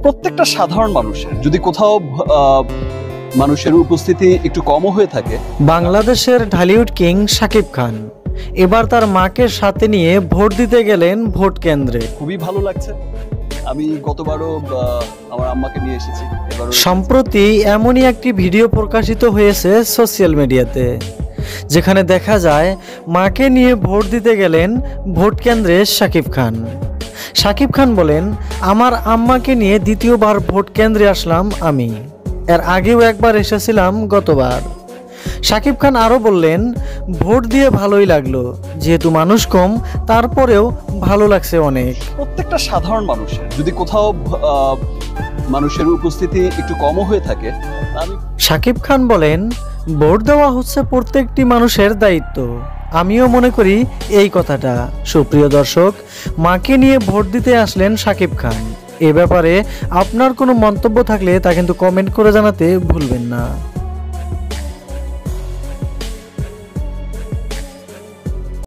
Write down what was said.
প্রত্যেকটা সাধারণ মানুষের যদি কোথাও মানুষের উপস্থিতি একটু কমও হয়ে থাকে। বাংলাদেশের ঢালিউড কিং শাকিব খান এবার তার মাকে সাথে নিয়ে ভোট দিতে গেলেন ভোট কেন্দ্রে। খুবই ভালো লাগছে। আমি গতবারও আমার আম্মাকে নিয়ে এসেছি। সম্প্রতি এমনই একটি ভিডিও প্রকাশিত হয়েছে সোশ্যাল মিডিয়াতে, যেখানে দেখা যায় মাকে নিয়ে ভোট দিতে গেলেন ভোট কেন্দ্রে শাকিব খান। শাকিব খান বলেন, আমার আম্মাকে নিয়ে দ্বিতীয়বার ভোট কেন্দ্রে আসলাম আমি, এর আগেও একবার এসেছিলাম গতবার। শাকিব খান আরও বললেন, ভোট দিয়ে ভালোই লাগলো, যেহেতু মানুষ কম তারপরেও ভালো লাগছে অনেক। প্রত্যেকটা সাধারণ মানুষের যদি কোথাও মানুষের উপস্থিতি একটু কমও হয়ে থাকে। শাকিব খান বলেন, ভোট দেওয়া হচ্ছে প্রত্যেকটি মানুষের দায়িত্ব। আমিও মনে করি এই কথাটা। সুপ্রিয় দর্শক, মাকে নিয়ে ভোট দিতে আসলেন শাকিব খান। এ ব্যাপারে আপনার কোনো মন্তব্য থাকলে তা কিন্তু কমেন্ট করে জানাতে ভুলবেন না।